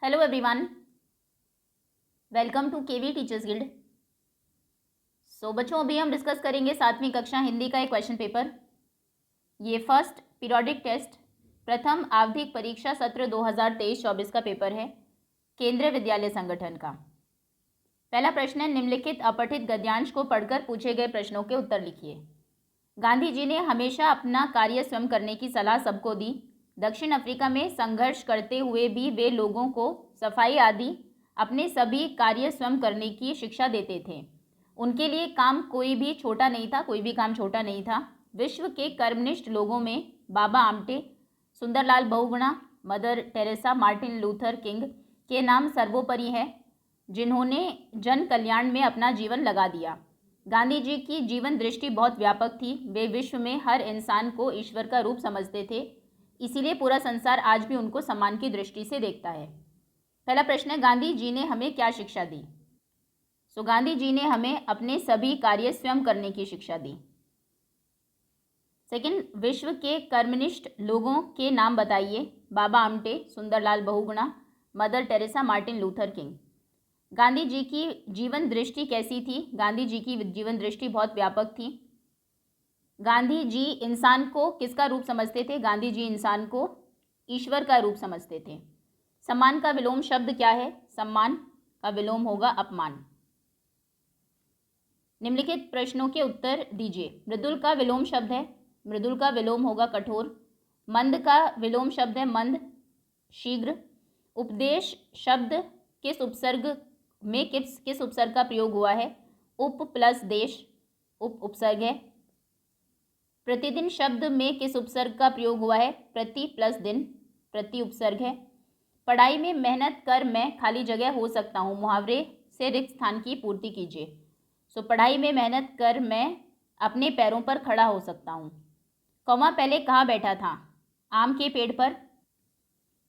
Hello everyone, welcome to KV teachers guild. So बच्चों, अभी हम डिस्कस करेंगे 7वीं कक्षा हिंदी का एक क्वेश्चन पेपर। ये फर्स्ट पीरियोडिक टेस्ट प्रथम आवधिक परीक्षा सत्र 2023-24 का पेपर है, केंद्रीय विद्यालय संगठन का। पहला प्रश्न है, निम्नलिखित अपठित गद्यांश को पढ़कर पूछे गए प्रश्नों के उत्तर लिखिए। गांधी जी ने हमेशा अपना कार्य स्वयं करने की सलाह सबको दी। दक्षिण अफ्रीका में संघर्ष करते हुए भी वे लोगों को सफाई आदि अपने सभी कार्य स्वयं करने की शिक्षा देते थे। उनके लिए काम कोई भी छोटा नहीं था, कोई भी काम छोटा नहीं था। विश्व के कर्मनिष्ठ लोगों में Baba Amte, Sunderlal Bahuguna, Mother Teresa, Martin Luther King के नाम सर्वोपरि है, जिन्होंने जन कल्याण में अपना जीवन लगा दिया। गांधी जी की जीवन दृष्टि बहुत व्यापक थी। वे विश्व में हर इंसान को ईश्वर का रूप समझते थे, इसीलिए पूरा संसार आज भी उनको सम्मान की दृष्टि से देखता है। पहला प्रश्न है, गांधी जी ने हमें क्या शिक्षा दी? गांधी जी ने हमें अपने सभी कार्य स्वयं करने की शिक्षा दी। सेकंड, विश्व के कर्मनिष्ठ लोगों के नाम बताइए। Baba Amte, Sunderlal Bahuguna, Mother Teresa, Martin Luther King. Gandhi ji की जीवन दृष्टि कैसी थी? गांधी जी की जीवन दृष्टि बहुत व्यापक थी। गांधी जी इंसान को किसका रूप समझते थे? गांधी जी इंसान को ईश्वर का रूप समझते थे। सम्मान का विलोम शब्द क्या है? सम्मान का विलोम होगा अपमान। निम्नलिखित प्रश्नों के उत्तर दीजिए। मृदुल का विलोम शब्द है, मृदुल का विलोम होगा कठोर। मंद का विलोम शब्द है मंद, शीघ्र। उपदेश शब्द किस उपसर्ग में किस उपसर्ग का प्रयोग हुआ है? उप प्लस देश, उप उपसर्ग है। प्रतिदिन शब्द में किस उपसर्ग का प्रयोग हुआ है? प्रति प्लस दिन, प्रति उपसर्ग है। पढ़ाई में मेहनत कर मैं खाली जगह हो सकता हूँ, मुहावरे से रिक्त स्थान की पूर्ति कीजिए। पढ़ाई में मेहनत कर मैं अपने पैरों पर खड़ा हो सकता हूँ। कौवा पहले कहाँ बैठा था? आम के पेड़ पर।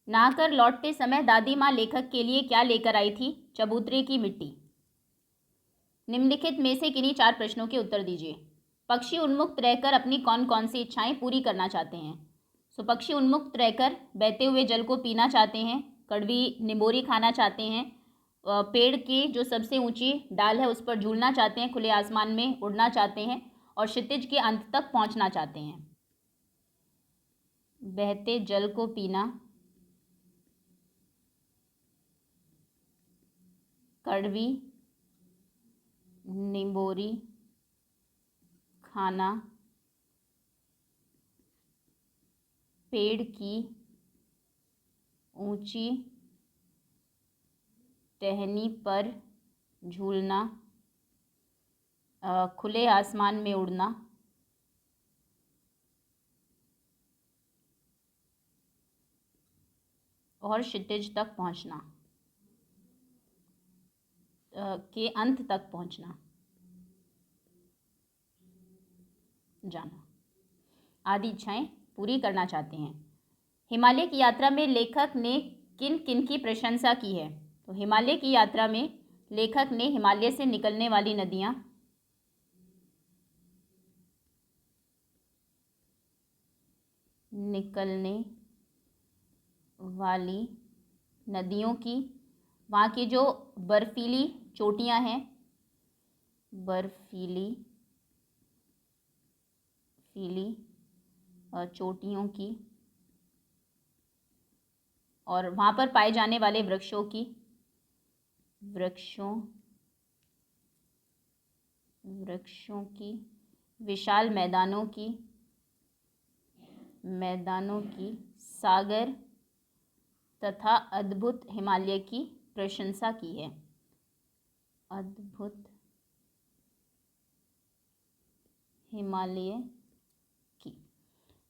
नहाकर लौटते समय दादी माँ लेखक के लिए क्या लेकर आई थी? चबूतरे की मिट्टी। निम्नलिखित में से किन्हीं 4 प्रश्नों के उत्तर दीजिए। पक्षी उन्मुक्त रहकर अपनी कौन कौन सी इच्छाएं पूरी करना चाहते हैं? पक्षी उन्मुक्त रहकर बहते हुए जल को पीना चाहते हैं, कड़वी निबोरी खाना चाहते हैं, पेड़ की जो सबसे ऊंची डाल है उस पर झूलना चाहते हैं, खुले आसमान में उड़ना चाहते हैं और क्षितिज के अंत तक पहुंचना चाहते हैं। बहते जल को पीना, कड़वी निबोरी खाना, पेड़ की ऊंची टहनी पर झूलना, खुले आसमान में उड़ना, और क्षितिज तक पहुंचना, के अंत तक पहुंचना, जाना आदि इच्छाएं पूरी करना चाहते हैं। हिमालय की यात्रा में लेखक ने किन किन की प्रशंसा की है? हिमालय की यात्रा में लेखक ने हिमालय से निकलने वाली नदियां, निकलने वाली नदियों की, वहाँ की जो बर्फीली चोटियां हैं, बर्फीली चोटियों की, और वहाँ पर पाए जाने वाले वृक्षों की, विशाल मैदानों की, सागर तथा अद्भुत हिमालय की प्रशंसा की है। अद्भुत हिमालय की।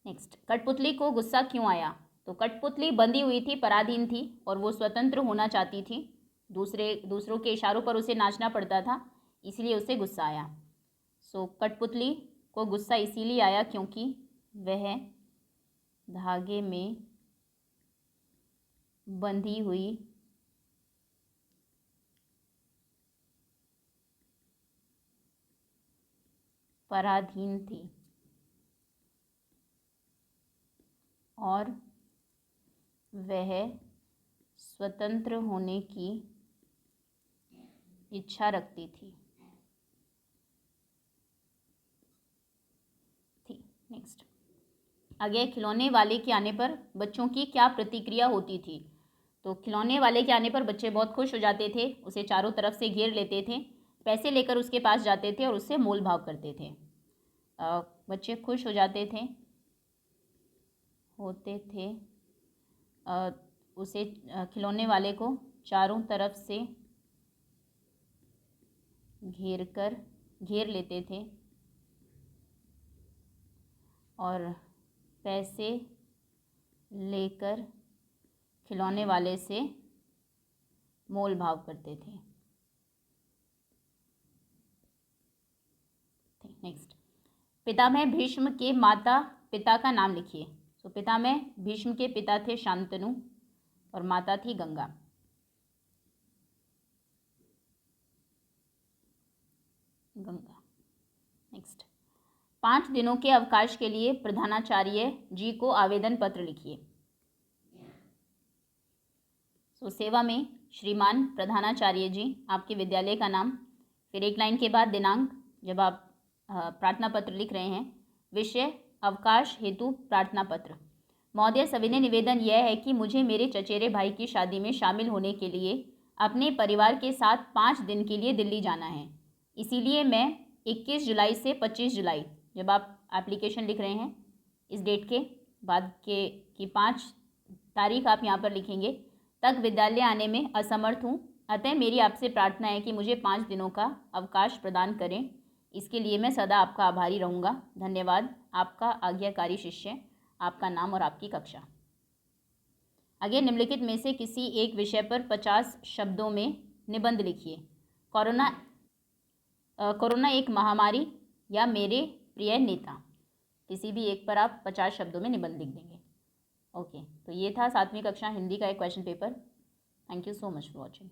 नेक्स्ट, कठपुतली को गुस्सा क्यों आया? कठपुतली बंधी हुई थी, पराधीन थी और वो स्वतंत्र होना चाहती थी। दूसरों के इशारों पर उसे नाचना पड़ता था, इसलिए उसे गुस्सा आया। कठपुतली को गुस्सा इसीलिए आया क्योंकि वह धागे में बंधी हुई पराधीन थी और वह स्वतंत्र होने की इच्छा रखती थी। नेक्स्ट, आगे खिलौने वाले के आने पर बच्चों की क्या प्रतिक्रिया होती थी। तो खिलौने वाले के आने पर बच्चे बहुत खुश हो जाते थे, उसे चारों तरफ से घेर लेते थे, पैसे लेकर उसके पास जाते थे और उससे मोल भाव करते थे। बच्चे खुश हो जाते थे, उसे खिलौने वाले को चारों तरफ से घेर लेते थे और पैसे लेकर खिलौने वाले से मोल भाव करते थे। नेक्स्ट, पितामह भीष्म के माता पिता का नाम लिखिए। तो पितामह भीष्म के पिता थे शांतनु और माता थी गंगा। नेक्स्ट, 5 दिनों के अवकाश के लिए प्रधानाचार्य जी को आवेदन पत्र लिखिए। तो सेवा में श्रीमान प्रधानाचार्य जी, आपके विद्यालय का नाम, फिर एक लाइन के बाद दिनांक जब आप प्रार्थना पत्र लिख रहे हैं, विषय अवकाश हेतु प्रार्थना पत्र। महोदय, सविनय निवेदन यह है कि मुझे मेरे चचेरे भाई की शादी में शामिल होने के लिए अपने परिवार के साथ 5 दिन के लिए दिल्ली जाना है। इसीलिए मैं 21 जुलाई से 25 जुलाई, जब आप एप्लीकेशन लिख रहे हैं इस डेट के बाद की 5 तारीख आप यहाँ पर लिखेंगे, तक विद्यालय आने में असमर्थ हूँ। अतः मेरी आपसे प्रार्थना है कि मुझे 5 दिनों का अवकाश प्रदान करें। इसके लिए मैं सदा आपका आभारी रहूँगा। धन्यवाद। आपका आज्ञाकारी शिष्य। आपका नाम और आपकी कक्षा। आगे निम्नलिखित में से किसी एक विषय पर 50 शब्दों में निबंध लिखिए। कोरोना एक महामारी या मेरे प्रिय नेता, किसी भी एक पर आप 50 शब्दों में निबंध लिख देंगे। ओके, तो ये था 7वीं कक्षा हिंदी का एक question paper. Thank you so much for watching.